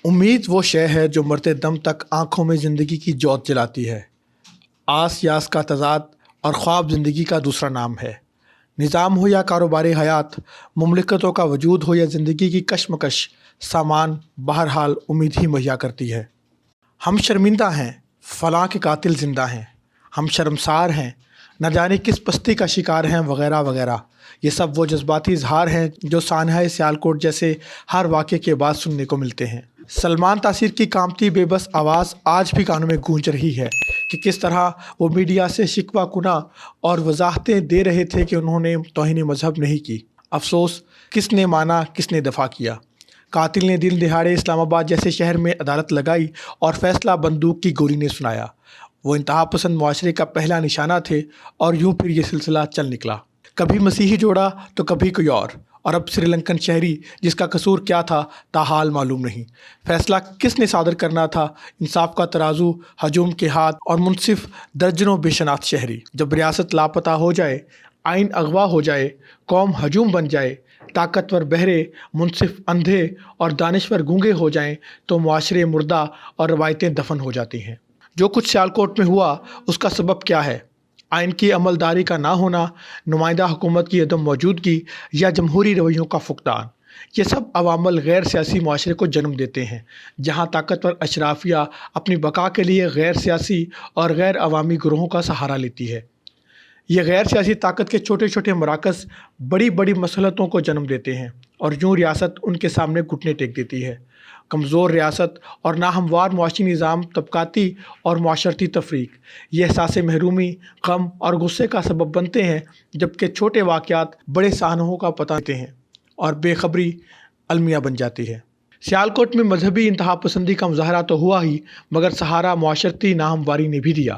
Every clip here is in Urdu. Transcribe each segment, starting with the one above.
امید وہ شے ہے جو مرتے دم تک آنکھوں میں زندگی کی جوت جلاتی ہے۔ آس یاس کا تضاد اور خواب زندگی کا دوسرا نام ہے۔ نظام ہو یا کاروباری حیات، مملکتوں کا وجود ہو یا زندگی کی کشمکش، سامان بہرحال امید ہی مہیا کرتی ہے۔ ہم شرمندہ ہیں، فلاں کے قاتل زندہ ہیں، ہم شرمسار ہیں، نہ جانے کس پستی کا شکار ہیں، وغیرہ وغیرہ۔ یہ سب وہ جذباتی اظہار ہیں جو سانحہ سیالکوٹ جیسے ہر واقعے کے بعد سننے کو ملتے ہیں۔ سلمان تاثیر کی کانپتی بے بس آواز آج بھی کانوں میں گونج رہی ہے کہ کس طرح وہ میڈیا سے شکوہ کناں اور وضاحتیں دے رہے تھے کہ انہوں نے توہین مذہب نہیں کی۔ افسوس، کس نے مانا، کس نے دفاع کیا؟ قاتل نے دن دہاڑے اسلام آباد جیسے شہر میں عدالت لگائی اور فیصلہ بندوق کی گولی نے سنایا۔ وہ انتہا پسند معاشرے کا پہلا نشانہ تھے اور یوں پھر یہ سلسلہ چل نکلا۔ کبھی مسیحی جوڑا تو کبھی کوئی اور اب سری لنکن شہری جس کا قصور کیا تھا تاحال معلوم نہیں۔ فیصلہ کس نے صادر کرنا تھا؟ انصاف کا ترازو ہجوم کے ہاتھ اور منصف درجنوں بے شناخت شہری۔ جب ریاست لاپتہ ہو جائے، آئین اغوا ہو جائے، قوم ہجوم بن جائے، طاقتور بہرے، منصف اندھے اور دانشور گونگے ہو جائیں تو معاشرے مردہ اور روایتیں دفن ہو جاتی ہیں۔ جو کچھ سیالکوٹ میں ہوا اس کا سبب کیا ہے؟ آئین کی عملداری کا نہ ہونا، نمائندہ حکومت کی عدم موجودگی یا جمہوری رویوں کا فقدان۔ یہ سب عوامل غیر سیاسی معاشرے کو جنم دیتے ہیں، جہاں طاقتور اشرافیہ اپنی بقا کے لیے غیر سیاسی اور غیر عوامی گروہوں کا سہارا لیتی ہے۔ یہ غیر سیاسی طاقت کے چھوٹے چھوٹے مراکز بڑی بڑی مصلحتوں کو جنم دیتے ہیں اور یوں ریاست ان کے سامنے گھٹنے ٹیک دیتی ہے۔ کمزور ریاست اور ناہموار معاشی نظام طبقاتی اور معاشرتی تفریق، یہ احساس محرومی، غم اور غصے کا سبب بنتے ہیں، جبکہ چھوٹے واقعات بڑے سانحوں کا پتہ دیتے ہیں اور بے خبری المیہ بن جاتی ہے۔ سیالکوٹ میں مذہبی انتہا پسندی کا مظاہرہ تو ہوا ہی، مگر سہارا معاشرتی ناہمواری نے بھی دیا۔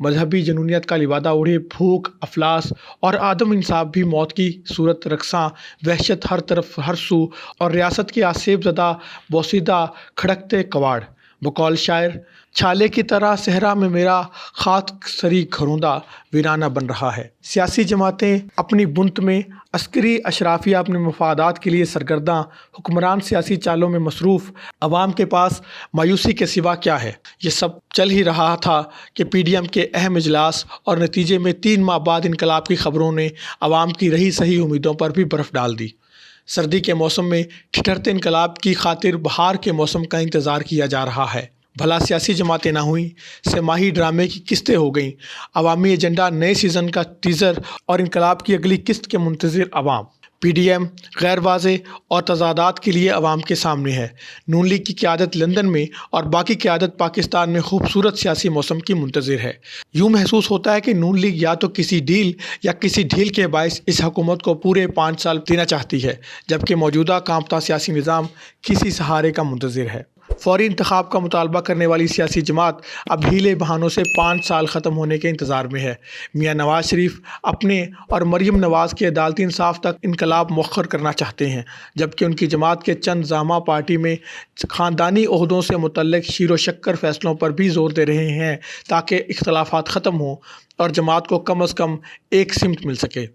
مذہبی جنونیت کا لبادہ اوڑھے بھوک، افلاس اور عدم انصاف بھی موت کی صورت رقصاں، وحشت ہر طرف ہر سو، اور ریاست کے آسیب زدہ بوسیدہ کھڑکتے کواڑ۔ بقول شاعر، چھالے کی طرح صحرا میں میرا خاک سری گھروندہ ویرانہ بن رہا ہے۔ سیاسی جماعتیں اپنی بنت میں، عسکری اشرافیہ اپنے مفادات کے لیے سرگرداں، حکمران سیاسی چالوں میں مصروف، عوام کے پاس مایوسی کے سوا کیا ہے؟ یہ سب چل ہی رہا تھا کہ پی ڈی ایم کے اہم اجلاس اور نتیجے میں 3 ماہ بعد انقلاب کی خبروں نے عوام کی رہی سہی امیدوں پر بھی برف ڈال دی۔ سردی کے موسم میں ٹھٹھرتے انقلاب کی خاطر بہار کے موسم کا انتظار کیا جا رہا ہے۔ بھلا سیاسی جماعتیں نہ ہوئیں، سماہی ڈرامے کی قسطیں ہو گئیں، عوامی ایجنڈا نئے سیزن کا ٹیزر اور انقلاب کی اگلی قسط کے منتظر عوام۔ پی ڈی ایم غیر واضح اور تضادات کے لیے عوام کے سامنے ہے۔ نون لیگ کی قیادت لندن میں اور باقی قیادت پاکستان میں خوبصورت سیاسی موسم کی منتظر ہے۔ یوں محسوس ہوتا ہے کہ نون لیگ یا تو کسی ڈیل یا کسی ڈھیل کے باعث اس حکومت کو پورے 5 سال دینا چاہتی ہے، جبکہ موجودہ کانپتا سیاسی نظام کسی سہارے کا منتظر ہے۔ فوری انتخاب کا مطالبہ کرنے والی سیاسی جماعت اب ہیلے بہانوں سے 5 سال ختم ہونے کے انتظار میں ہے۔ میاں نواز شریف اپنے اور مریم نواز کے عدالتی انصاف تک انقلاب مؤخر کرنا چاہتے ہیں، جبکہ ان کی جماعت کے چند زعما پارٹی میں خاندانی عہدوں سے متعلق شیر و شکر فیصلوں پر بھی زور دے رہے ہیں تاکہ اختلافات ختم ہوں اور جماعت کو کم از کم ایک سمت مل سکے۔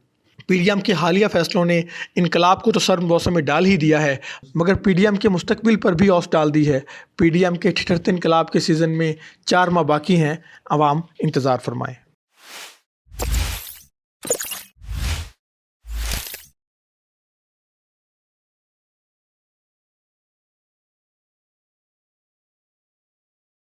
پی ڈی ایم کے حالیہ فیصلوں نے انقلاب کو تو سرد موسم میں ڈال ہی دیا ہے، مگر پی ڈی ایم کے مستقبل پر بھی اوس ڈال دی ہے۔ پی ڈی ایم کے ٹھٹھرتے انقلاب کے سیزن میں 4 ماہ باقی ہیں، عوام انتظار فرمائیں۔